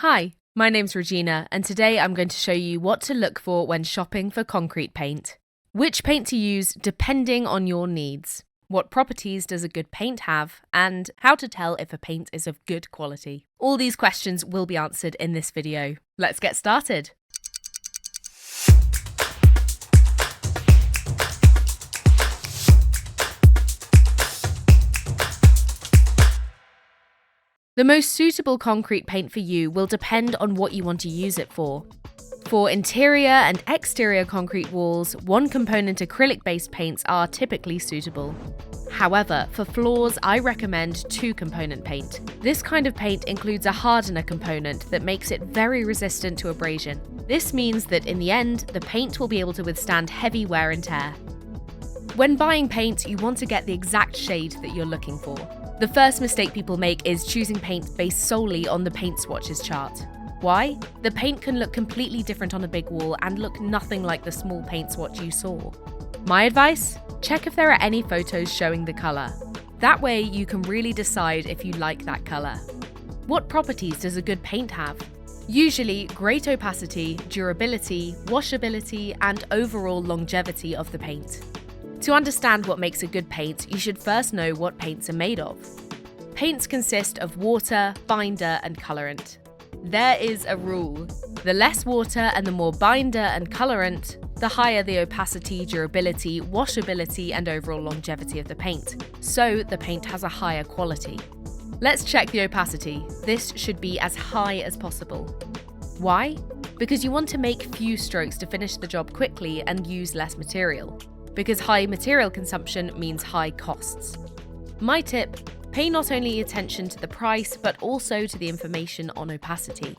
Hi, my name's Regina, and today I'm going to show you what to look for when shopping for concrete paint. Which paint to use depending on your needs. What properties does a good paint have, and how to tell if a paint is of good quality. All these questions will be answered in this video. Let's get started. The most suitable concrete paint for you will depend on what you want to use it for. For interior and exterior concrete walls, one-component acrylic-based paints are typically suitable. However, for floors, I recommend two-component paint. This kind of paint includes a hardener component that makes it very resistant to abrasion. This means that in the end, the paint will be able to withstand heavy wear and tear. When buying paint, you want to get the exact shade that you're looking for. The first mistake people make is choosing paint based solely on the paint swatches chart. Why? The paint can look completely different on a big wall and look nothing like the small paint swatch you saw. My advice? Check if there are any photos showing the colour. That way you can really decide if you like that colour. What properties does a good paint have? Usually great opacity, durability, washability, and overall longevity of the paint. To understand what makes a good paint, you should first know what paints are made of. Paints consist of water, binder, and colorant. There is a rule. The less water and the more binder and colorant, the higher the opacity, durability, washability, and overall longevity of the paint. So the paint has a higher quality. Let's check the opacity. This should be as high as possible. Why? Because you want to make few strokes to finish the job quickly and use less material. Because high material consumption means high costs. My tip: pay not only attention to the price, but also to the information on opacity.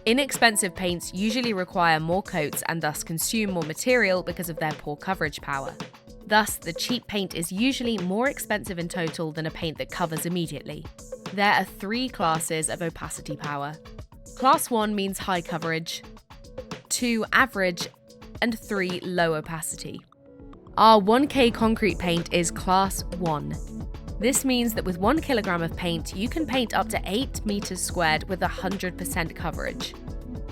Inexpensive paints usually require more coats and thus consume more material because of their poor coverage power. Thus, the cheap paint is usually more expensive in total than a paint that covers immediately. There are 3 classes of opacity power. Class 1 means high coverage, 2 average, and 3 low opacity. Our 1K concrete paint is Class 1. This means that with 1 kilogram of paint, you can paint up to 8 meters squared with 100% coverage.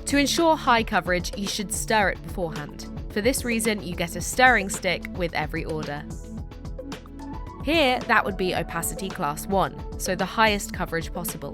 To ensure high coverage, you should stir it beforehand. For this reason, you get a stirring stick with every order. Here, that would be opacity Class 1, so the highest coverage possible.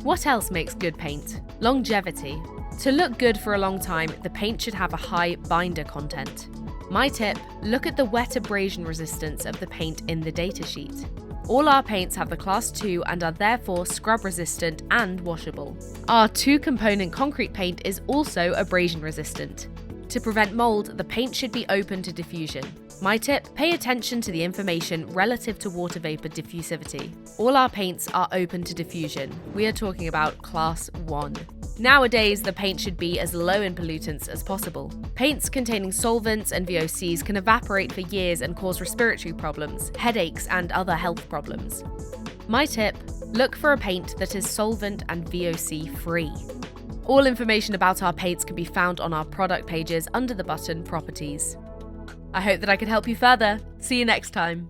What else makes good paint? Longevity. To look good for a long time, the paint should have a high binder content. My tip: look at the wet abrasion resistance of the paint in the datasheet. All our paints have the Class 2 and are therefore scrub resistant and washable. Our 2-component concrete paint is also abrasion resistant. To prevent mold, the paint should be open to diffusion. My tip: pay attention to the information relative to water vapor diffusivity. All our paints are open to diffusion. We are talking about Class 1. Nowadays, the paint should be as low in pollutants as possible. Paints containing solvents and VOCs can evaporate for years and cause respiratory problems, headaches, and other health problems. My tip: look for a paint that is solvent and VOC free. All information about our paints can be found on our product pages under the button Properties. I hope that I could help you further. See you next time.